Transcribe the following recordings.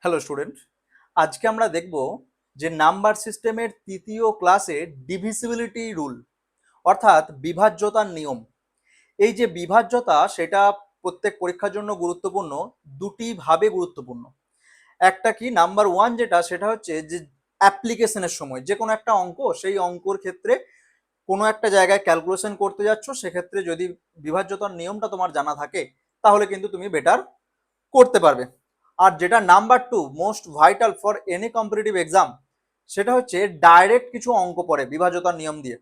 Hello student, আজকে আমরা দেখব যে নাম্বার সিস্টেমের তৃতীয় ক্লাসে ডিভিজিবিলিটি রুল অর্থাৎ বিভাজ্যতার নিয়ম। এই যে বিভাজ্যতা সেটা প্রত্যেক পরীক্ষার জন্য গুরুত্বপূর্ণ, দুটি ভাবে গুরুত্বপূর্ণ। একটা কি নাম্বার ওয়ান যেটা সেটা হচ্ছে যে অ্যাপ্লিকেশনের সময় যে কোনো একটা অঙ্ক, সেই অঙ্কর ক্ষেত্রে কোনো একটা জায়গায় ক্যালকুলেশন করতে যাচ্ছ, সেক্ষেত্রে যদি বিভাজ্যতার নিয়মটা তোমার জানা থাকে তাহলে কিন্তু তুমি বেটার করতে পারবে। আর যেটা number two most vital for any competitive exam, সেটা হচ্ছে ডাইরেক্ট কিছু অঙ্ক পড়ে বিভাজ্যতার নিয়ম দিয়ে।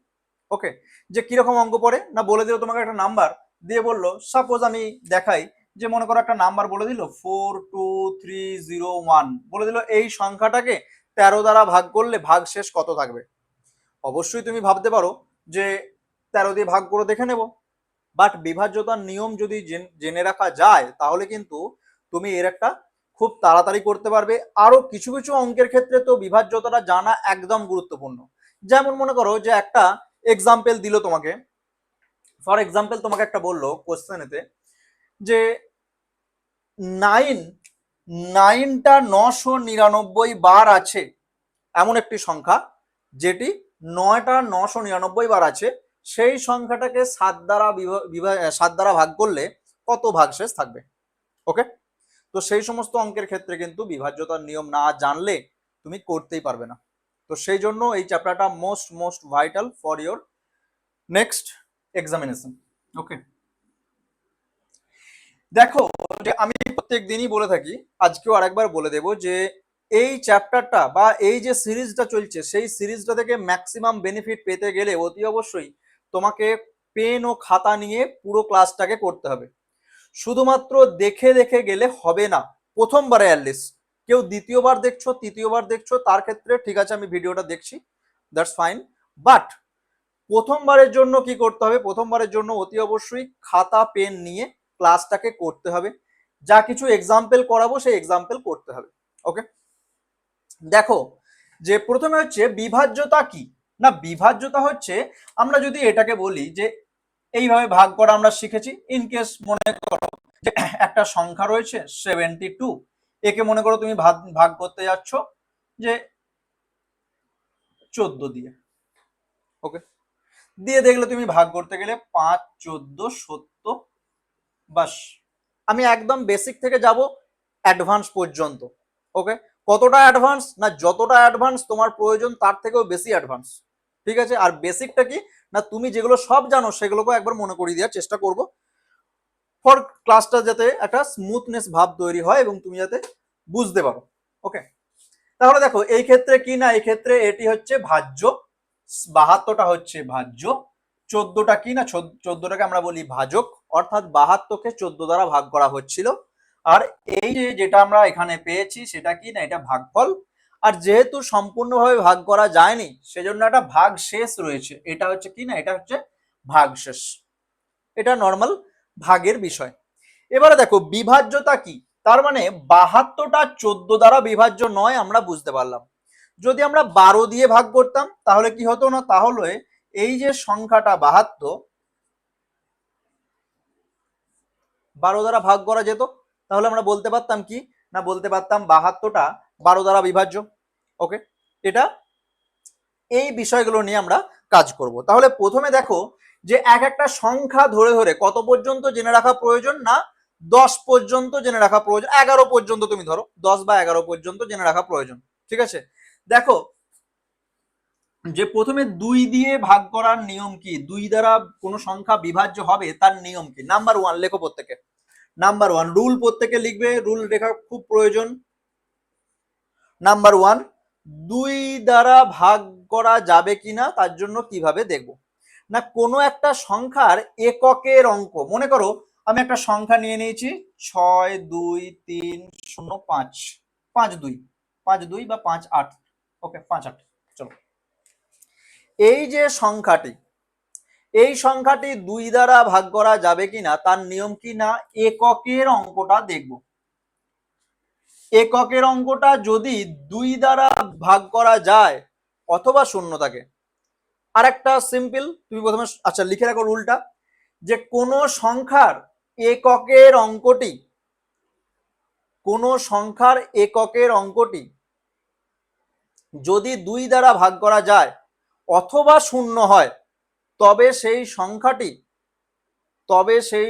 ওকে, যে কিরকম অঙ্ক পড়ে না, বলে দিল তোমাকে একটা নাম্বার দিয়ে বললো, সাপোজ আমি দেখাই যে মনে করো একটা নাম্বার বলে দিল 42301, বলে দিল এই সংখ্যাটাকে 13 দ্বারা ভাগ করলে ভাগশেষ কত থাকবে। অবশ্যই তুমি ভাবতে পারো যে 13 দিয়ে ভাগ করে দেখে নেব, বাট বিভাজ্যতার নিয়ম যদি জেনে রাখা যায় তাহলে কিন্তু তুমি এর একটা খুব তাড়াতাড়ি করতে পারবে। আরো কিছু কিছু অঙ্কের ক্ষেত্রে তো বিভাজ্যতাটা জানা একদম গুরুত্বপূর্ণ। যেমন মনে করো যে একটা এক্সাম্পল দিল তোমাকে, ফর এক্সাম্পল তোমাকে একটা বললো কোশ্চেনেতে যে নাইন নাইনটা 999 বার আছে এমন একটি সংখ্যা, যেটি 999 বার আছে, সেই সংখ্যাটাকে 7 দ্বারা ভাগ করলে কত ভাগশেষ থাকবে। ওকে, তো সেই সমস্ত অঙ্কের ক্ষেত্রে কিন্তু বিভাজ্যতার নিয়ম না জানলে তুমি করতেই পারবে না। তো সেই জন্য এই চ্যাপ্টারটা most most vital for your next examination. Okay, দেখো যে আমি প্রত্যেক দিনই বলে থাকি, আজকেও আরেকবার বলে দেব যে এই চ্যাপ্টারটা বা এই যে সিরিজটা চলছে সেই সিরিজটা থেকে ম্যাক্সিমাম বেনিফিট পেতে গেলে অতি অবশ্যই তোমাকে পেন ও খাতা নিয়ে পুরো ক্লাসটাকে করতে হবে। শুধুমাত্র দেখে দেখে গেলে হবে না প্রথমবারে, অ্যাটলিস্ট। কেউ দ্বিতীয়বার দেখছো, তৃতীয়বার দেখছো, তার ক্ষেত্রে ঠিক আছে আমি ভিডিওটা দেখছি, দ্যাটস ফাইন। বাট প্রথমবারের জন্য কি করতে হবে, প্রথমবারের জন্য অতি অবশ্যই খাতা পেন নিয়ে ক্লাসটাকে করতে হবে। যা কিছু এক্সাম্পল করাবো সেই এক্সাম্পল করতে হবে। ওকে, দেখো যে প্রথমে হচ্ছে বিভাজ্যতা কি না, বিভাজ্যতা হচ্ছে আমরা যদি এটাকে বলি যে এইভাবে ভাগ করা আমরা শিখেছি। ইনকেস মনে করো যে একটা সংখ্যা রয়েছে 72, একে মনে করো তুমি ভাগ ভাগ করতে যাচ্ছ যে 14 দিয়ে। ওকে, দিয়ে দেখলে তুমি ভাগ করতে গেলে 5, 14, 70, বাস। আমি একদম বেসিক থেকে যাব অ্যাডভান্স পর্যন্ত। ওকে, কতটা অ্যাডভান্স না, যতটা অ্যাডভান্স তোমার প্রয়োজন তার থেকেও বেশি অ্যাডভান্স। ঠিক আছে, আর বেসিকটা কি না, তুমি যেগুলো সব জানো সেগুলোকে একবার মনে করিয়ে দেওয়ার চেষ্টা করবো, ফর ক্লাসটা যাতে একটা স্মুথনেস ভাব তৈরি হয় এবং তুমি যাতে বুঝতে পারো। ওকে, তাহলে দেখো এই ক্ষেত্রে কি না, এই ক্ষেত্রে এটি হচ্ছে ভাজ্য, 72টা হচ্ছে ভাজ্য, 14টা কি না, 14টাকে আমরা বলি ভাজক, অর্থাৎ 72কে 14 দ্বারা ভাগ করা হচ্ছিল। আর এই যে যেটা আমরা এখানে পেয়েছি সেটা কি না, এটা ভাগফল। আর যেহেতু সম্পূর্ণভাবে ভাগ করা যায়নি সেজন্য একটা ভাগ শেষ রয়েছে, এটা হচ্ছে কি না, এটা হচ্ছে ভাগশেষ। এটা নর্মাল ভাগের বিষয়। এবারে দেখো বিভাজ্যতা কি, তার মানে 72টা 14 দ্বারা বিভাজ্য নয়, আমরা বুঝতে পারলাম। যদি আমরা 12 দিয়ে ভাগ করতাম তাহলে কি হতো না, তাহলে এই যে সংখ্যাটা 72 12 দ্বারা ভাগ করা যেত, তাহলে আমরা বলতে পারতাম কি না, বলতে পারতাম 72টা 12 দ্বারা বিভাজ্য। ওকে, এটা এই বিষয়গুলো নিয়ে আমরা কাজ করব। তাহলে প্রথমে দেখো যে এক একটা সংখ্যা ধরে ধরে কত পর্যন্ত জেনে রাখা প্রয়োজন না, 10 পর্যন্ত জেনে রাখা প্রয়োজন, 11 পর্যন্ত, তুমি ধরো 10 বা 11 পর্যন্ত জেনে রাখা প্রয়োজন। ঠিক আছে, দেখো যে প্রথমে 2 দিয়ে ভাগ করার নিয়ম কি, 2 দ্বারা কোনো সংখ্যা বিভাজ্য হবে তার নিয়ম কি। নাম্বার ওয়ান লেখো প্রত্যেকে, নাম্বার ওয়ান রুল প্রত্যেকে লিখবে, রুল লেখা খুব প্রয়োজন। নাম্বার ওয়ান, 2 দ্বারা ভাগ করা যাবে কিনা তার জন্য কিভাবে দেখব না, কোনো একটা সংখ্যার এককের অঙ্ক, মনে করো আমি একটা সংখ্যা নিয়ে নিয়েছি 62305, 52, 52 বা 58। ওকে, 58, চলো। এই যে সংখ্যাটি, এই সংখ্যাটি 2 দ্বারা ভাগ করা যাবে কিনা তার নিয়ম কি না, এককের অঙ্কটা দেখব। এককের অঙ্কটা যদি 2 দ্বারা ভাগ করা যায় অথবা শূন্য থাকে। আর একটা সিম্পল, তুমি প্রথমে আচ্ছা লিখে রাখো রুলটা, যে কোন সংখ্যার এককের অঙ্কটি কোনো সংখ্যার এককের অঙ্কটি যদি 2 দ্বারা ভাগ করা যায় অথবা শূন্য হয় তবে সেই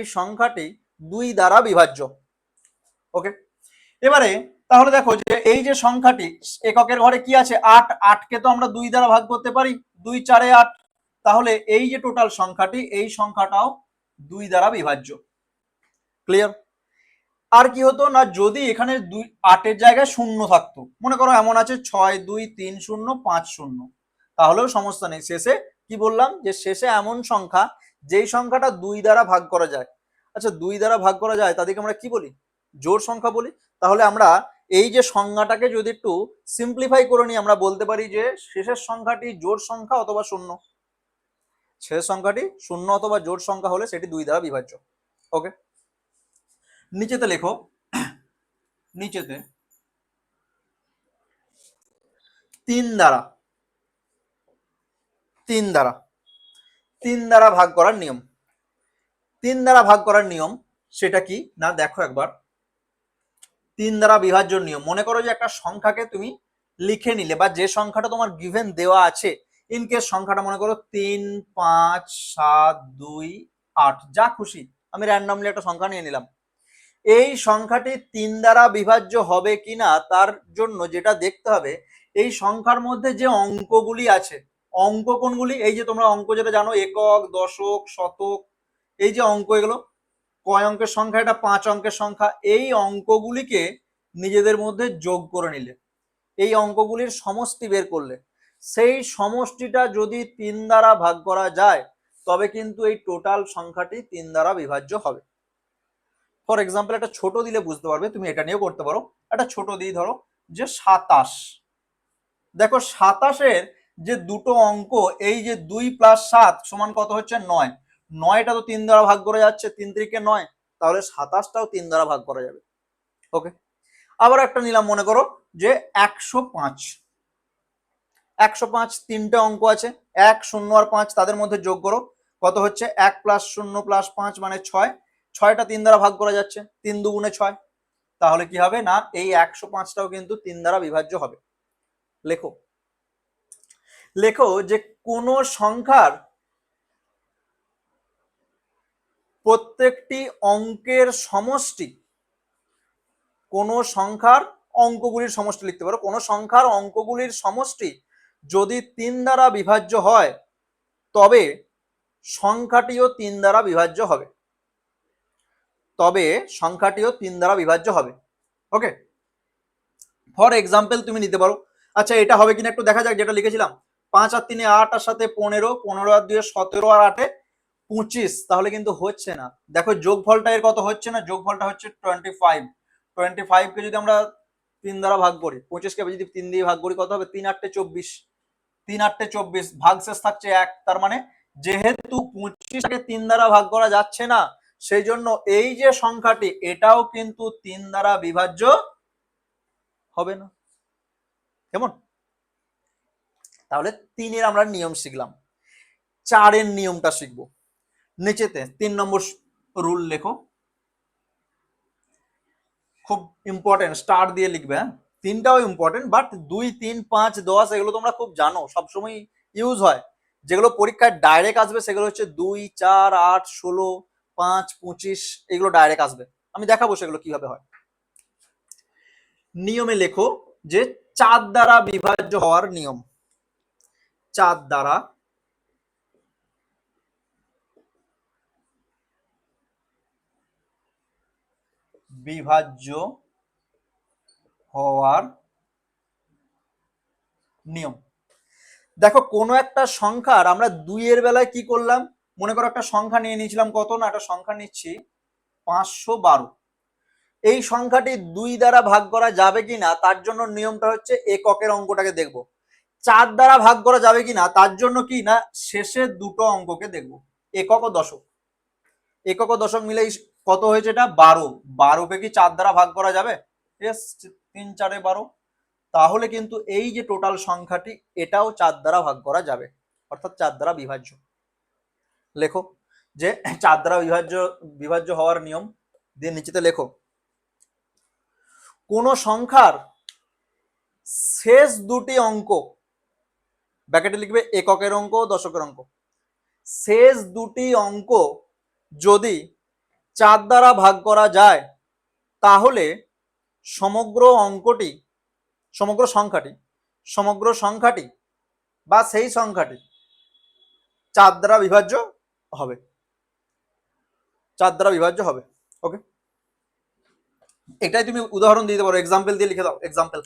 সংখ্যাটি 2 দ্বারা বিভাজ্য। ওকে, এবারে তাহলে দেখো যে এই যে সংখ্যাটি এককের ঘরে কি আছে 8, 8কে তো আমরা 2 দ্বারা ভাগ করতে পারি, 2 4 8, তাহলে এই যে টোটাল সংখ্যাটি এই সংখ্যাটাও 2 দ্বারা বিভাজ্য। ক্লিয়ার? আর কি হতো না, যদি এখানে 8 এর জায়গায় শূন্য থাকতো, মনে করো এমন আছে 6 2 3 0 5 0, তাহলেও সমস্যা নেই। শেষে কি বললাম যে শেষে এমন সংখ্যা যেই সংখ্যাটা 2 দ্বারা ভাগ করা যায়। আচ্ছা, 2 দ্বারা ভাগ করা যায় তাদেরকে আমরা কি বলি? জোড় সংখ্যা বলি। তাহলে আমরা এই যে সংজ্ঞাটাকে যদি একটু সিম্পলিফাই করে নিই, আমরা বলতে পারি যে শেষের সংখ্যাটি জোড় সংখ্যা অথবা শূন্য। শেষের সংখ্যাটি শূন্য অথবা জোড় সংখ্যা হলে সেটি 2 দ্বারা বিভাজ্য। ওকে, নিচেতে লেখো, নিচেতে 3 দ্বারা ভাগ করার নিয়ম। 3 দ্বারা ভাগ করার নিয়ম সেটা কি না, দেখো একবার 3 দ্বারা বিভাজ্য নিয়ম। মনে করো যে একটা সংখ্যাকে তুমি লিখে নিলে, বা যে সংখ্যাটা তোমার গিভেন দেওয়া আছে, ইন কেস সংখ্যাটা মনে করো 3 5 7 2 8, যা খুশি আমি র্যান্ডমলি একটা সংখ্যা নিয়ে নিলাম। এই সংখ্যাটি 3 দ্বারা বিভাজ্য হবে কিনা তার জন্য যেটা দেখতে হবে, এই সংখ্যার মধ্যে যে অঙ্কগুলি আছে, অঙ্ক কোনগুলি? এই যে তোমরা অঙ্ক যেটা জানো, একক, দশক, শতক, এই যে অঙ্ক, এগুলো কয় অঙ্কের সংখ্যা? এটা 5 অঙ্কের সংখ্যা। এই অঙ্কগুলিকে নিজেদের মধ্যে যোগ করে নিলে, এই অঙ্কগুলির সমষ্টি বের করলে, সেই সমষ্টিটা যদি 3 দ্বারা ভাগ করা যায় তবে কিন্তু এই টোটাল সংখ্যাটি 3 দ্বারা বিভাজ্য হবে। ফর এক্সাম্পল একটা ছোট দিলে বুঝতে পারবে, তুমি এটা নিয়েও করতে পারো। একটা ছোট দিই, ধরো যে 27। দেখো 27-এর যে দুটো অঙ্ক, এই যে 2 + 7 সমান কত হচ্ছে? 9। 9টা তো 3 দ্বারা ভাগ করা যাচ্ছে, 3 × 9, তাহলে 27টাও 3 দ্বারা ভাগ করা যাবে। ওকে, আবার একটা নিলাম, মনে করো যে 105। 105 তিনটে অঙ্ক আছে, 1 0 আর 5, তাদের মধ্যে যোগ করো, কত হচ্ছে? 1 + 0 + 5 মানে 6। 6টা 3 দ্বারা ভাগ করা যাচ্ছে, 3 × 2 = 6। তাহলে কি হবে না, এই 105টাও কিন্তু 3 দ্বারা বিভাজ্য হবে। লেখো, লেখো যে কোন সংখ্যার প্রত্যেকটি অঙ্কের সমষ্টি, কোন সংখ্যার অঙ্কগুলির সমষ্টি লিখতে পারো, কোন সংখ্যার অঙ্কগুলির সমষ্টি যদি 3 দ্বারা বিভাজ্য হয় তবে সংখ্যাটিও 3 দ্বারা বিভাজ্য হবে। ওকে, ফর এক্সাম্পল তুমি নিতে পারো, আচ্ছা এটা হবে কিনা একটু দেখা যাক, যেটা লিখেছিলাম 5 আর 3 8 আর 7 15, 15 আর 2 17 আর 8 25, তাহলে কিন্তু হচ্ছে না। দেখো যোগফলটা এর কত হচ্ছে না, যোগফলটা হচ্ছে 25। 25 কে যদি আমরা 3 দ্বারা ভাগ করি, 25 কে যদি 3 দিয়ে ভাগ করি, কত হবে? 3 8 24, 3 8 24, ভাগশেষ থাকছে 1। তার মানে যেহেতু 25 কে 3 দ্বারা ভাগ করা যাচ্ছে না, সেই জন্য এই যে সংখ্যাটি এটাও কিন্তু 3 দ্বারা বিভাজ্য হবে না। কেমন? তাহলে 3-এর আমরা নিয়ম শিখলাম, 4-এর নিয়মটা শিখবো। নিচেতে 3 নম্বর রুল লেখো, খুব ইম্পর্টেন্ট, স্টার দিয়ে লিখবে। হ্যাঁ, 3টাও ইম্পর্টেন্ট, বাট 2 3 5 10 এগুলো তোমরা খুব জানো, সবসময় ইউজ হয়। যেগুলো পরীক্ষায় ডাইরেক্ট আসবে সেগুলো হচ্ছে 2 4 8 16 5 25, এগুলো ডাইরেক্ট আসবে। আমি দেখাবো সেগুলো কিভাবে হয়। নিয়মে লেখো যে 4 দ্বারা বিভাজ্য হওয়ার নিয়ম। 4 দ্বারা বিভাজ্য হওয়ার নিয়ম। দেখো কোনো একটা সংখ্যার আমরা 2 এর বেলায় কি করলাম, মনে করো একটা সংখ্যা নিয়ে নিয়েছিলাম, কত না, একটা সংখ্যা নিচ্ছি 512। এই সংখ্যাটি 2 দ্বারা ভাগ করা যাবে কিনা তার জন্য নিয়মটা হচ্ছে এককের অঙ্কটাকে দেখব। 4 দ্বারা ভাগ করা যাবে কিনা তার জন্য কি না, শেষের দুটো অঙ্ককে দেখব, একক ও দশক। একক ও দশক মিলে কত হয়েছে? এটা 12। 12কে কি 4 দ্বারা ভাগ করা যাবে? ইয়েস, 3 4 12। তাহলে কিন্তু এই যে টোটাল সংখ্যাটি এটাও 4 দ্বারা ভাগ করা যাবে, অর্থাৎ 4 দ্বারা বিভাজ্য। লেখো যে 4 দ্বারা বিভাজ্য হওয়ার নিয়ম দিয়ে নিচেতে লেখো, কোন সংখ্যার শেষ দুটি অঙ্ক, ব্র্যাকেটে লিখবে এককের অঙ্ক দশকের অঙ্ক, শেষ দুটি অঙ্ক যদি 4 দ্বারা ভাগ করা যায় তাহলে সমগ্র অঙ্কটি, সমগ্র সংখ্যাটি বা সেই সংখ্যাটি 4 দ্বারা বিভাজ্য হবে, 4 দ্বারা বিভাজ্য হবে। ওকে, এটাই তুমি উদাহরণ দিতে পারো, এক্সাম্পল দিয়ে লিখে দাও। এক্সাম্পল,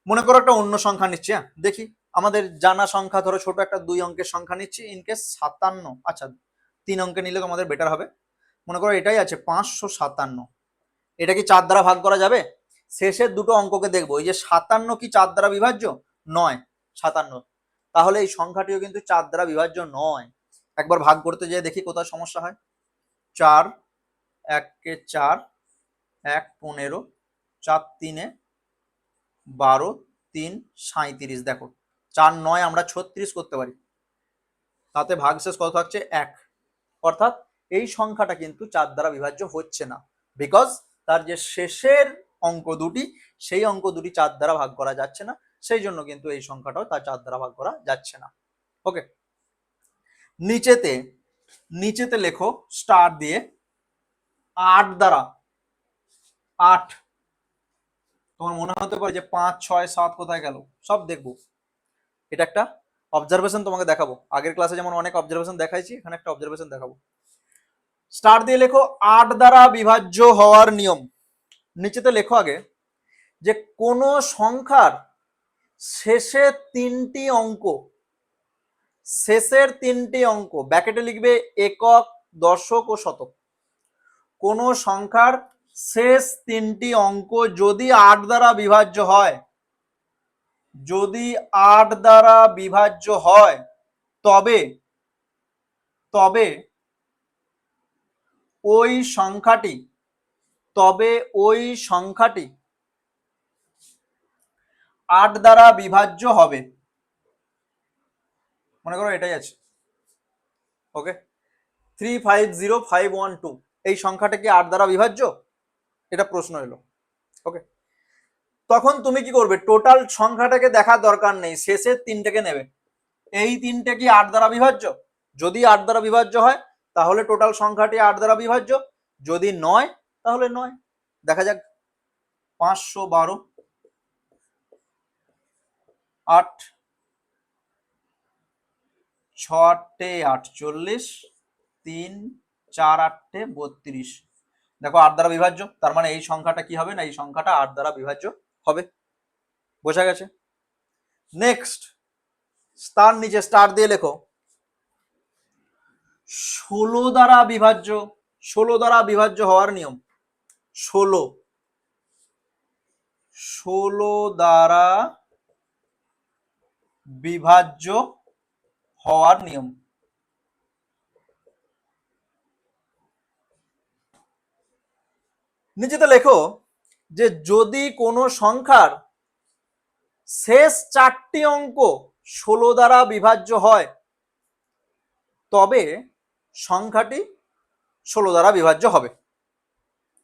মনে করো একটা অন্য সংখ্যা নিচ্ছি, হ্যাঁ দেখি আমাদের জানা সংখ্যা, ধরো ছোট একটা 2 অঙ্কের সংখ্যা নিচ্ছি, ইনকেস 57, আচ্ছা 3 অঙ্কে নিলে তোমাদের বেটার হবে। মনে করো এটাই আছে 557, এটা কি 4 দ্বারা ভাগ করা যাবে? শেষের দুটো অঙ্ককে দেখবো, এই যে 57 কি 4 দ্বারা বিভাজ্য নয়? 57, তাহলে এই সংখ্যাটিও কিন্তু 4 দ্বারা বিভাজ্য নয়। একবার ভাগ করতে যেয়ে দেখি কোথায় সমস্যা হয়। 4 1 কে 4, 1 15, 4 3 12, 3 37, দেখো 4 9 আমরা 36 করতে পারি, তাতে ভাগশেষ কত থাকছে 1, অর্থাৎ এই সংখ্যাটা কিন্তু 4 দ্বারা বিভাজ্য হচ্ছে না, বিকজ তার যে শেষের অঙ্ক দুটি, সেই অঙ্ক দুটি 4 দ্বারা ভাগ করা যাচ্ছে না, সেই জন্য কিন্তু এই সংখ্যাটাও তার 4 দ্বারা ভাগ করা যাচ্ছে না। ওকে, নিচেতে লেখো স্টার দিয়ে 8 দ্বারা 8, তোমার মনে হতে পারে যে 5 6 7 কোথায় গেল, সব দেখবো। এটা একটা অবজারভেশন তোমাকে দেখাবো, আগের ক্লাসে যেমন অনেক অবজারভেশন দেখাইছি, এখানে একটা অবজারভেশন দেখাবো। স্টার দিয়ে লেখো 8 দ্বারা বিভাজ্য হওয়ার নিয়ম। নিচেতে লেখো আগে যে কোন সংখ্যার শেষের তিনটি অঙ্ক, ব্র্যাকেটে লিখবে একক দশক ও শতক, কোন সংখ্যার শেষ তিনটি অঙ্ক যদি 8 দ্বারা বিভাজ্য হয়, যদি 8 দ্বারা বিভাজ্য হয়, তবে ওই সংখ্যাটি 8 দ্বারা বিভাজ্য হবে। মনে করো এটাই আছে, ওকে 350512, এই সংখ্যাটা কি 8 দ্বারা বিভাজ্য? এটা প্রশ্ন এলো। ওকে, তখন তুমি কি করবে? টোটাল সংখ্যাটাকে দেখার দরকার নেই, শেষের তিনটাকে নেবে। এই তিনটে কি 8 দ্বারা বিভাজ্য? যদি 8 দ্বারা বিভাজ্য হয় তাহলে টোটাল সংখ্যাটি 8 দ্বারা বিভাজ্য, যদি নয় তাহলে নয়। দেখা যাক, 512, 8 6 8 48, 3 4 8 32, দেখো 8 দ্বারা বিভাজ্য, তার মানে এই সংখ্যাটা কি হবে না, এই সংখ্যাটা 8 দ্বারা বিভাজ্য হবে। বোঝা গেছে? নেক্সট, তার নিচে স্টার দিয়ে লেখো 16 দ্বারা বিভাজ্য হওয়ার নিয়ম। 16 দ্বারা বিভাজ্য হওয়ার নিয়ম। নিচেতে লেখো যে যদি কোনো সংখ্যার শেষ 4টি অঙ্ক 16 দ্বারা বিভাজ্য হয়, তবে সংখ্যাটি 16 দ্বারা বিভাজ্য হবে,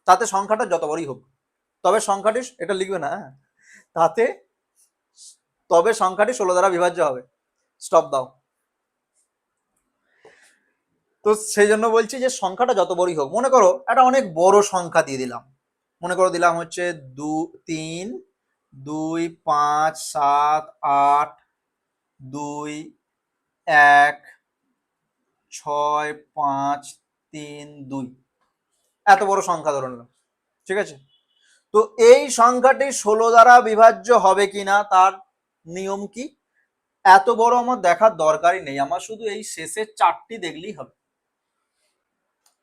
তাতে সংখ্যাটা যত বড়ই হোক, তবে সংখ্যাটি, এটা লিখবে না, তবে সংখ্যাটি 16 দ্বারা বিভাজ্য হবে। স্টপ দাও। তো সেই জন্য বলছি যে সংখ্যাটা যত বড়ই হোক, মনে করো একটা অনেক বড় সংখ্যা দিয়ে দিলাম, মনে করো দিলাম হচ্ছে 3 2 5 7 8 2 1 6 5 3 2, এত বড় সংখ্যা ধরে নিলাম, ঠিক আছে? তো এই সংখ্যাটি 16 দ্বারা বিভাজ্য হবে কিনা তার নিয়ম কি? এত বড় আমার দেখার দরকারই নেই, আমার শুধু এই শেষের 4টি দেখলেই হবে।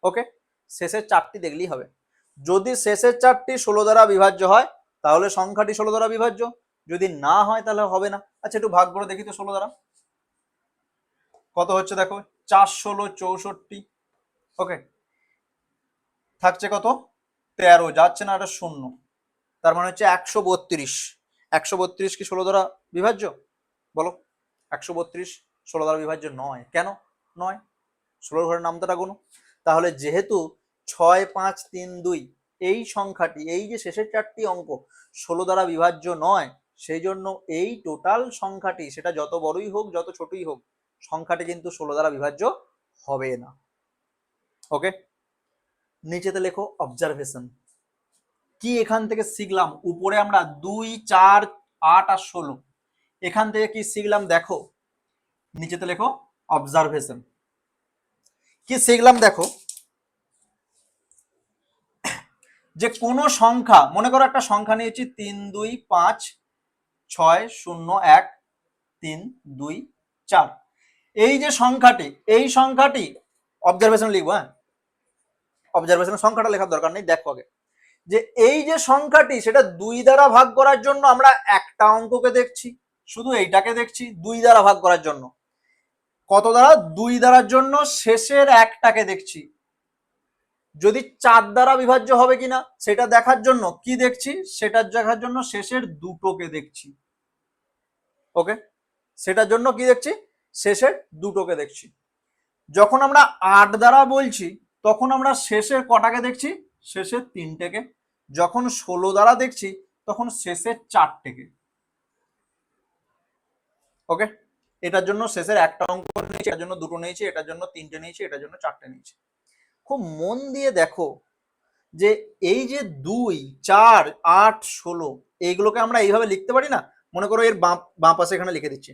ওকে, শেষের 4টি দেখলেই হবে। যদি শেষের 4টি 16 দ্বারা বিভাজ্য হয় তাহলে সংখ্যাটি 16 দ্বারা বিভাজ্য, যদি না হয় তাহলে হবে না। আচ্ছা একটু ভাগ করে দেখি তো 16 দ্বারা কত হচ্ছে, দেখো 4 16 64, ওকে থাকছে কত 13, যাচ্ছে না, এটা শূন্য, তার মানে হচ্ছে 132। 132 কি 16 দ্বারা বিভাজ্য? বলো, 132 16 দ্বারা বিভাজ্য নয়। কেন নয়? 16 ঘরের নামটা গুনো। তাহলে যেহেতু 6 5 3 2 এই সংখ্যাটি, এই যে শেষের চারটি অঙ্ক 16 দ্বারা বিভাজ্য নয়, সেই জন্য এই টোটাল সংখ্যাটি সেটা যত বড়ই হোক যত ছোটই হোক সংখ্যাটি কিন্তু 16 দ্বারা বিভাজ্য হবে না। ওকে, নিচেতে লেখো অবজারভেশন। কি এখান থেকে শিখলাম? উপরে আমরা 2, 4, 8 আর 16, এখান থেকে কি শিখলাম দেখো, নিচেতে লেখো অবজারভেশন। কি শিখলাম দেখো, যে কোনো সংখ্যা, মনে করো একটা সংখ্যা নিয়েছি 3, 2, 5, 6, 0, 1, 3, 2, 4, এই যে সংখ্যাটি, এই সংখ্যাটি অবজারভেশন লিখবো। হ্যাঁ, অবজারভেশনের সংখ্যাটা লেখার দরকার নেই, দেখো আগে যে এই যে সংখ্যাটি সেটা 2 দ্বারা ভাগ করার জন্য আমরা একটা অঙ্ককে দেখছি, শুধু এইটাকে দেখছি 2 দ্বারা ভাগ করার জন্য। কত দ্বারা? 2 দ্বারার জন্য শেষের একটাকে দেখছি। যদি 4 দ্বারা বিভাজ্য হবে কিনা সেটা দেখার জন্য কি দেখছি? সেটা দেখার জন্য শেষের দুটোকে দেখছি। ওকে, সেটার জন্য কি দেখছি? শেষের দুটোকে দেখছি। যখন আমরা 8 দ্বারা বলছি তখন আমরা শেষের কটাকে দেখছি? শেষের 3টেকে। যখন 16 দ্বারা দেখছি তখন শেষের 4টেকে। ওকে, এটার জন্য শেষের একটা অঙ্ক নিয়েছি, এটার জন্য দুটো নিয়েছি, এটার জন্য 3টে নিয়েছি, এটার জন্য 4টে নিয়েছি। খুব মন দিয়ে দেখো যে এই যে 2, 4, 8, 16 এইগুলোকে আমরা এইভাবে লিখতে পারি না? মনে করো এর বাঁ পাশে এখানে লিখে দিচ্ছি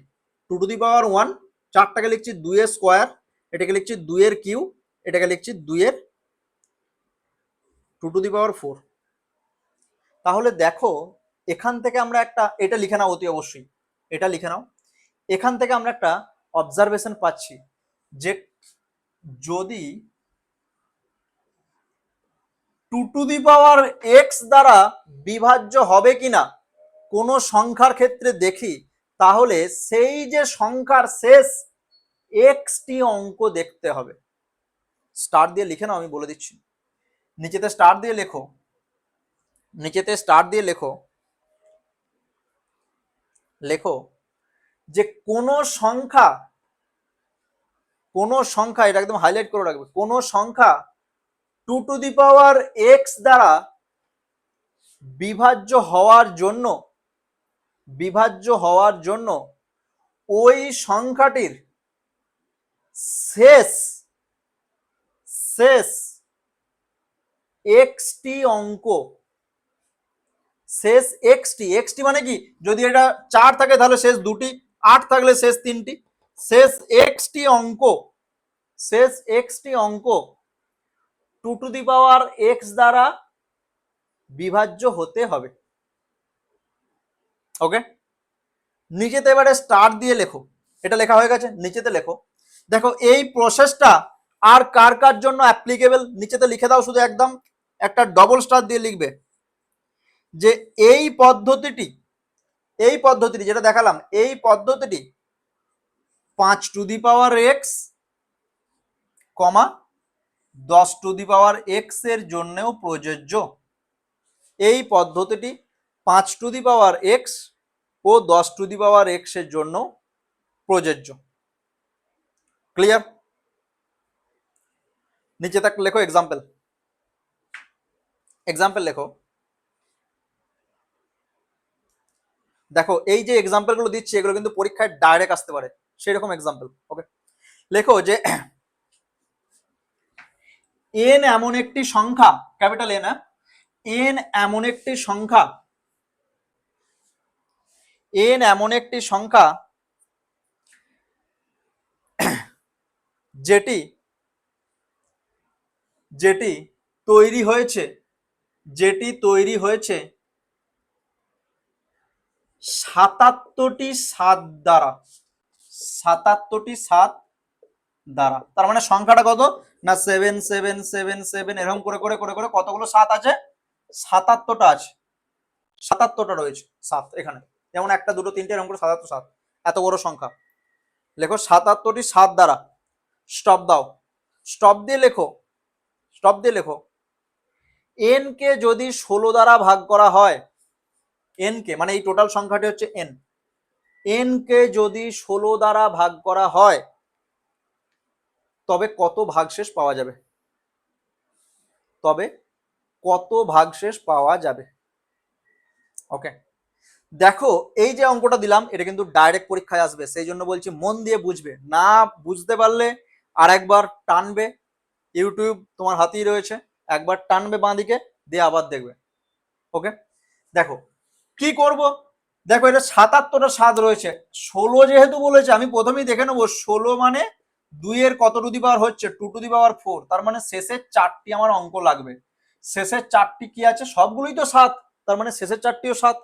2 টু দি পাওয়ার 1, 4টাকে লিখছি 2 এর স্কোয়ার, এটাকে লিখছি 2 এর কিউ, এটাকে লিখছি 2 এর 2 টু দি পাওয়ার 4। তাহলে দেখো এখান থেকে আমরা একটা, এটা লিখে নাও অতি অবশ্যই, এটা লিখে নাও। এখান থেকে আমরা একটা অবজারভেশন পাচ্ছি যে যদি 2 টু দি পাওয়ার এক্স দ্বারা বিভাজ্য হবে কিনা কোন সংখ্যার ক্ষেত্রে দেখি, তাহলে সেই যে সংখ্যার শেষ এক্সটি অঙ্ক দেখতে হবে। স্টার দিয়ে লিখে নাও, আমি বলে দিচ্ছি। নিচেতে স্টার দিয়ে লেখো, নিচেতে স্টার দিয়ে লেখো, লেখো যে কোন সংখ্যা, কোন সংখ্যা, এটা একদম হাইলাইট করে রাখবে, কোন সংখ্যা 2 টু দি পাওয়ার এক্স দ্বারা বিভাজ্য হওয়ার জন্য, বিভাজ্য হওয়ার জন্য ওই সংখ্যাটির শেষ শেষ এক্সটি অঙ্ক, শেষ এক্সটি, এক্সটি মানে কি? যদি এটা 4 থাকে তাহলে শেষ দুটি, 8 থাকলে শেষ 3টি, শেষ এক্সটি অঙ্ক, শেষ এক্সটি অঙ্ক 2 টু দি পাওয়ার এক্স দ্বারা বিভাজ্য হতে হবে। ওকে, নিচেতে এবারে স্টার দিয়ে লেখো, এটা লেখা হয়ে গেছে, নিচেতে লেখো। দেখো এই প্রসেসটা আর কার কার জন্য অ্যাপ্লিকেবল, নিচেতে লিখে দাও, শুধু একদম একটা ডবল স্টার দিয়ে লিখবে যে এই পদ্ধতিটি, এই পদ্ধতিটি যেটা দেখালাম, এই পদ্ধতিটি 5 to the power x, 10 to the power x এর জন্যও প্রযোজ্য। এই পদ্ধতিটি 5 টু দি পাওয়ার এক্স ও 10 টু দি পাওয়ার এক্স এর জন্য প্রযোজ্য। ক্লিয়ার? নিচে তাক লেখো এক্সাম্পল, এক্সাম্পল লেখো। দেখো এই যে এক্সাম্পল গুলো দিচ্ছি এগুলো কিন্তু পরীক্ষায় ডাইরেক্ট আসতে পারে, সেই রকম এক্সাম্পল। ওকে, লেখো যে এন এমন একটি সংখ্যা, ক্যাপিটাল এন, এন এমন একটি সংখ্যা, এন এমন একটি সংখ্যা যেটি যেটি তৈরি হয়েছে, যেটি তৈরি হয়েছে 77টি 7 দ্বারা, 77টি 7 দ্বারা। তার মানে সংখ্যাটা কত না 7 7 7 7 এরকম করে করে করে করে কতগুলো 7 আছে? 77টা আছে, 77টা রয়েছে 7 এখানে, যেমন 1 2 3 এরকম করে 77 7, এত বড় সংখ্যা। লেখো 77টি 7 দ্বারা, স্টপ দাও, স্টপ দিয়ে লেখো, স্টপ দিয়ে লেখো এন কে যদি 16 দ্বারা ভাগ করা হয়, এন কে মানে এই টোটাল সংখ্যাটি হচ্ছে এন, এন কে যদি 16 দ্বারা ভাগ করা হয় তবে কত ভাগশেষ পাওয়া যাবে? তবে কত ভাগশেষ পাওয়া যাবে। ওকে, দেখো এই যে অঙ্কটা দিলাম এটা কিন্তু ডাইরেক্ট পরীক্ষায় আসবে, সেই জন্য বলছি মন দিয়ে বুঝবে, না বুঝতে পারলে আর একবার টানবে, ইউটিউব তোমার হাতেই রয়েছে, একবার টানবে বাঁদিকে দিয়ে আবার দেখবে। ওকে, দেখো কি করব, দেখো এটা ৭৭টা স্বাদ রয়েছে, ১৬ যেহেতু বলেছে আমি প্রথমেই দেখে নেবো ১৬ মানে ২ এর কত টু দি পাওয়ার হচ্ছে 2 টু দি পাওয়ার 4, তার মানে শেষের 4টি আমার অঙ্ক লাগবে। শেষের 4টি কি আছে, সবগুলোই তো 7, তার মানে শেষের 4টিও 7।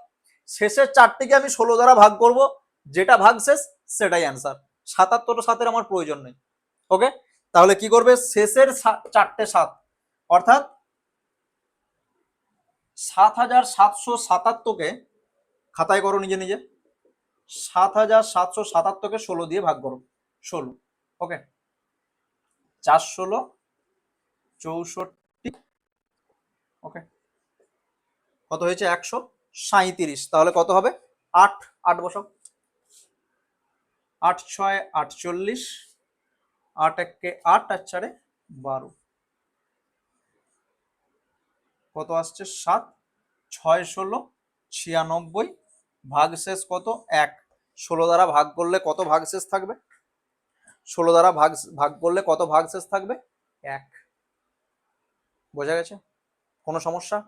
শেষের 4টিকে আমি ১৬ দ্বারা ভাগ করব, যেটা ভাগ শেষ সেটাই অ্যান্সার। ৭৭টা ৭-এর আমার প্রয়োজন নেই। ওকে, তাহলে কি করবে, শেষের 4টে ৭ অর্থাৎ ৭৭৭৭কে খাতায় করো নিজে নিজে, ৭৭৭৭কে ১৬ দিয়ে ভাগ করো, ১৬। ওকে, ৪ ১৬ 64। ওকে, কত হয়েছে ১৩৭, তাহলে কত হবে ৮, ৮ বসাও, ৮ ৬ ৪৮, ৮ ১ ৮ আর ৪ ১২, কত আসছে ৭, ৬ ১৬ ৯৬, ভাগশেষ কত ১। ১৬ দ্বারা ভাগ করলে কত ভাগশেষ থাকবে, ১৬ দ্বারা ভাগ করলে কত ভাগশেষ থাকবে ১। বোঝা গেছে, কোনো সমস্যা,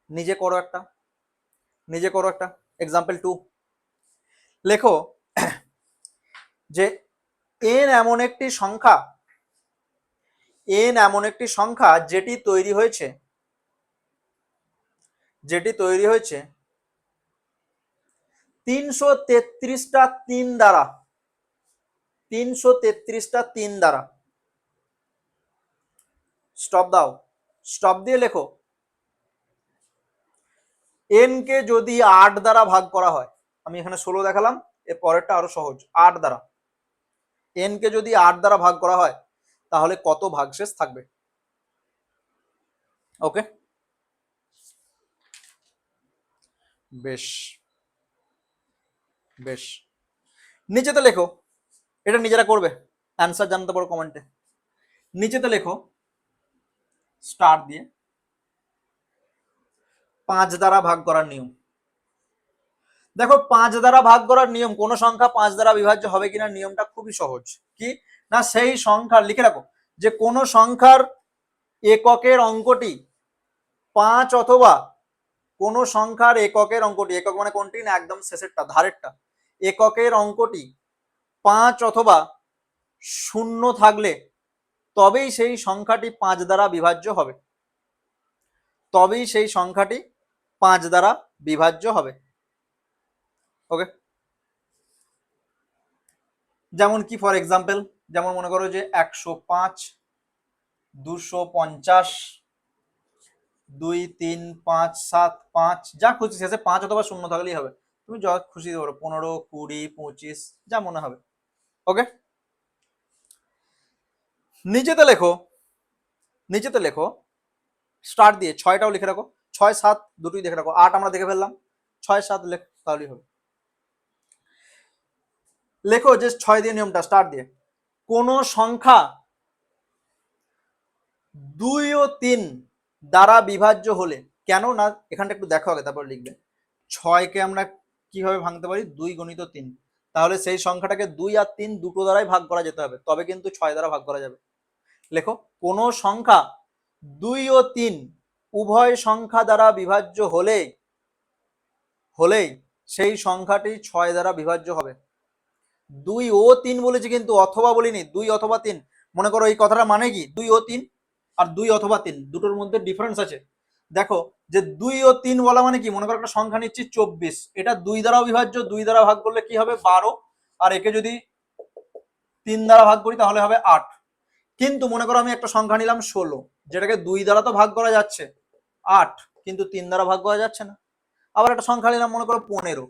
নিজে করো একটা, নিজে করো একটা। এক্সাম্পল 2 লেখো যে n এমন একটি সংখ্যা, n এমন একটি সংখ্যা যেটি তৈরি হয়েছে ৩৩৩টা ৩ দ্বারা, ৩৩৩টা ৩ দ্বারা। স্টপ দাও, স্টপ দিয়ে লেখো n কে যদি ৮ দ্বারা ভাগ করা হয়, আমি এখানে ১৬ দেখালাম, এর পরেরটা আরো সহজ, ৮ দ্বারা, n কে যদি ৮ দ্বারা ভাগ করা হয় তাহলে কত ভাগশেষ থাকবে। ওকে, বেশ বেশ, নিচেতে লেখো, এটা নিজেরা করবে, অ্যান্সার জানতে পারো কমেন্টে। নিচেতে লেখো স্টার দিয়ে ৫ দ্বারা ভাগ করার নিয়ম। দেখো ৫ দ্বারা ভাগ করার নিয়ম, কোন সংখ্যা ৫ দ্বারা বিভাজ্য হবে কিনা নিয়মটা খুবই সহজ, কি না সেই সংখ্যার, লিখে রাখো যে কোন সংখ্যার এককের অঙ্কটি ৫ অথবা কোন সংখ্যার এককের অঙ্কটি, একক মানে কোনটি না একদম শেষেরটা ধারেরটা, এককের অঙ্কটি ৫ অথবা ০ থাকলে তবেই সেই সংখ্যাটি ৫ দ্বারা বিভাজ্য হবে, তবেই সেই সংখ্যাটি ৫ দ্বারা বিভাজ্য হবে। ওকে, যেমন কি ফর এক্সাম্পল, যেমন মনে করো যে ১০৫, ২৫০, ২ ৩ ৫ ৭ ৫, যা খুশি শেষে ৫ অথবা ০ থাকলেই হবে, তুমি যা খুশি দিতে পারো, ১৫ ২০ ২৫ যা মনে হবে। ওকে, নিচেতে লেখো, নিচেতে লেখো স্টার দিয়ে ৬টাও লিখে রাখো, ৬ ৭ দুটোই দেখে রাখো, ৮ আমরা দেখে ফেললাম, ৬ ৭ লেখ তাহলেই হবে। লেখো যে ৬ দিয়ে নিয়মটা স্টার দিয়ে, কোন সংখ্যা ২ ও ৩ দ্বারা বিভাজ্য হলে, কেন না এখানটা একটু দেখো আগে তারপর লিখবে, ৬কে আমরা কিভাবে ভাঙতে পারি ২ গুণিত ৩, তাহলে সেই সংখ্যাটাকে ২ আর ৩ দুটো দ্বারাই ভাগ করা যেতে হবে, তবে কিন্তু ৬ দ্বারা ভাগ করা যাবে। লেখো কোন সংখ্যা ২ ও ৩ উভয় সংখ্যা দ্বারা বিভাজ্য হলেই সেই সংখ্যাটি ৬ দ্বারা বিভাজ্য হবে। ২ ও ৩ বলেছি কিন্তু অথবা বলিনি, ২ অথবা ৩, মনে করো এই কথাটা মানে কি ২ ও ৩ আর ২ অথবা ৩ দুটোর মধ্যে ডিফারেন্স আছে। দেখো যে ২ ও ৩ বলা মানে কি, মনে করো একটা সংখ্যা নিচ্ছি ২৪, এটা ২ দ্বারাও বিভাজ্য, ২ দ্বারা ভাগ করলে কি হবে ১২, আর একে যদি ৩ দ্বারা ভাগ করি তাহলে হবে ৮। কিন্তু মনে করো আমি একটা সংখ্যা নিলাম ১৬, যেটাকে ২ দ্বারা তো ভাগ করা যাচ্ছে ৮, কিন্তু ৩ দ্বারা ভাগ করা যাচ্ছে না। আবার একটা সংখ্যা নিলাম মনে করো ১৫,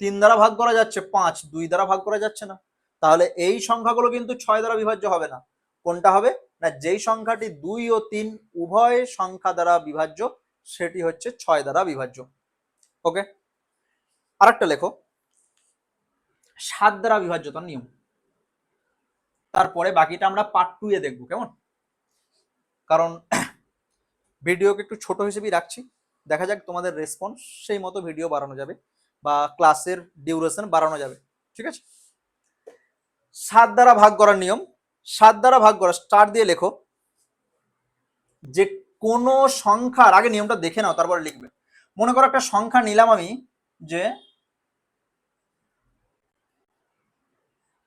৩ দ্বারা ভাগ করা যাচ্ছে ৫, ২ দ্বারা ভাগ করা যাচ্ছে না, তাহলে এই সংখ্যাগুলো কিন্তু ৬ দ্বারা বিভাজ্য হবে না। কোনটা হবে না, যেই সংখ্যাটি ২ ও ৩ উভয় সংখ্যা দ্বারা বিভাজ্য সেটি হচ্ছে ৬ দ্বারা বিভাজ্য। ওকে, আরেকটা লেখো ৭ দ্বারা বিভাজ্যতার নিয়ম, তারপরে বাকিটা আমরা পার্ট 2 এ দেখবো, কেমন, কারণ ভিডিওকে একটু ছোট হিসেবেই রাখছি, দেখা যাক তোমাদের রেসপন্স, সেই মতো ভিডিও বাড়ানো যাবে বা ক্লাসের ডিউরেশন বাড়ানো যাবে। ঠিক আছে, 7 দ্বারা ভাগ করার নিয়ম। 7 দ্বারা ভাগ করা, স্টার দিয়ে লেখো। যে কোনো সংখ্যার আগে নিয়মটা দেখে নাও, তারপর লিখবে। মনে করো একটা সংখ্যা নিলাম আমি, যে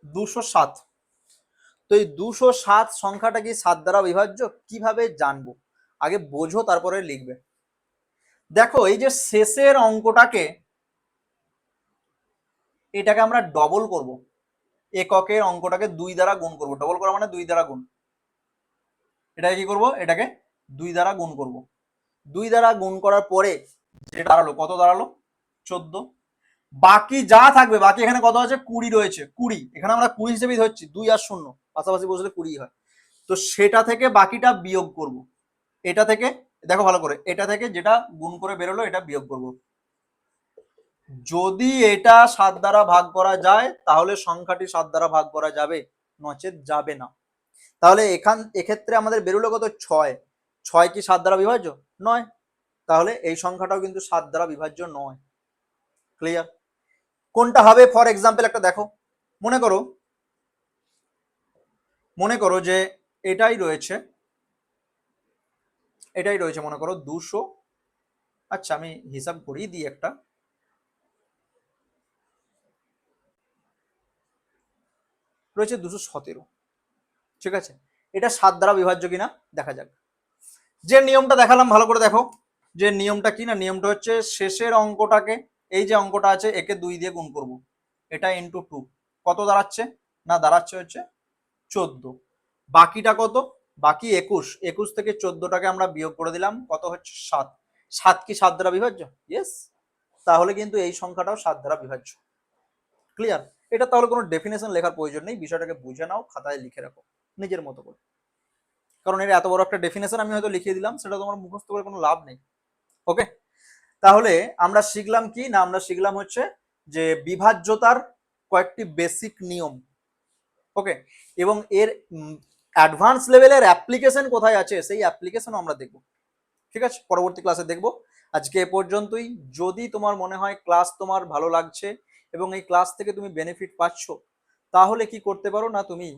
207। তো এই 207 সংখ্যাটা কি 7 দ্বারা বিভাজ্য? কিভাবে জানবো? আগে বোঝো তারপরে লিখবে। দেখো এই যে শেষের অঙ্কটাকে, এটাকে আমরা ডবল করব, এককের অঙ্কটাকে 2 দ্বারা গুণ করব। ডবল করা মানে 2 দ্বারা গুণ। এটাকে কি করব? এটাকে 2 দ্বারা গুণ করব। 2 দ্বারা গুণ করার পরে যেটা দাঁড়ালো, কত দাঁড়ালো? 14। বাকি যা থাকবে, বাকি এখানে কত আছে? 20 রয়েছে। 20 এখানে আমরা 20 হিসেবেই ধরছি, 2 আর 0 পাশাপাশি বসলে 20 হয়। তো সেটা থেকে বাকিটা বিয়োগ করব। এটা থেকে দেখো ভালো করে, এটা থেকে যেটা গুণ করে বেরোলো এটা বিয়োগ করব। যদি এটা 7 দ্বারা ভাগ করা যায় তাহলে সংখ্যাটি 7 দ্বারা ভাগ করা যাবে, নচেত যাবে না। তাহলে এক্ষেত্রে আমাদের বেরোলো কত? 6। 6 কি 7 দ্বারা বিভাজ্য? নয়। তাহলে এই সংখ্যাটাও কিন্তু 7 দ্বারা বিভাজ্য নয়। ক্লিয়ার? কোনটা হবে? ফর এক্সাম্পল একটা দেখো, মনে করো যে এটাই রয়েছে, মনে করো 200। আচ্ছা আমি হিসাব করিয়ে দিই একটা। রয়েছে 217। ঠিক আছে, এটা 7 দ্বারা বিভাজ্য কিনা দেখা যাক। যে নিয়মটা দেখালাম ভালো করে দেখো, যে নিয়মটা কি না, নিয়মটা হচ্ছে শেষের অঙ্কটাকে, এই যে অঙ্কটা আছে একে 2 দিয়ে গুণ করব। এটা ইন্টু 2 কত দাঁড়াচ্ছে? না দাঁড়াচ্ছে হচ্ছে 14। বাকিটা কত? বাকি 21। 21 থেকে 14টাকে আমরা বিয়োগ করে দিলাম, কত হচ্ছে? 7। 7 কি 7 দ্বারা বিভাজ্য? ইয়েস। তাহলে কিন্তু এই সংখ্যাটাও 7 দ্বারা বিভাজ্য। ক্লিয়ার? এটা তাহলে কোনো ডেফিনেশন লেখার প্রয়োজন নেই, বিষয়টাকে বুঝে নাও, খাতায় লিখে রাখো নিজের মতো করে। কারণ এর এত বড় একটা ডেফিনেশন আমি হয়তো লিখিয়ে দিলাম, সেটা তোমার মুখস্থ করে কোনো লাভ নেই। ওকে, তাহলে আমরা শিখলাম কি না, আমরা শিখলাম হচ্ছে যে বিভাজ্যতার কয়েকটি বেসিক নিয়ম। ওকে, এবং এর অ্যাডভান্স লেভেলের অ্যাপ্লিকেশন কোথায় আছে সেই অ্যাপ্লিকেশনও আমরা দেখব। ঠিক আছে, পরবর্তী ক্লাসে দেখব। আজকে এ পর্যন্তই। যদি তোমার মনে হয় ক্লাস তোমার ভালো লাগছে এবং এই ক্লাস থেকে তুমি বেনিফিট পাচ্ছ, তাহলে কি করতে পারো না, তুমি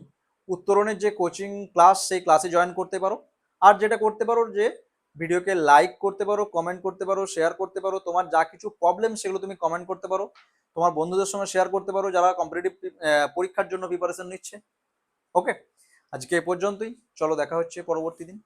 উত্তরণের যে কোচিং ক্লাস সেই ক্লাসে জয়েন করতে পারো। আর যেটা করতে পারো যে ভিডিওকে লাইক করতে পারো, কমেন্ট করতে পারো, শেয়ার করতে পারো, তোমার যা কিছু প্রবলেম সেগুলো তুমি কমেন্ট করতে পারো, তোমার বন্ধুদের সঙ্গে শেয়ার করতে পারো যারা কম্পিটিটিভ পরীক্ষার জন্য প্রিপারেশন নিচ্ছে। ওকে, আজকে এ পর্যন্তই। চলো দেখা হচ্ছে পরবর্তী দিন।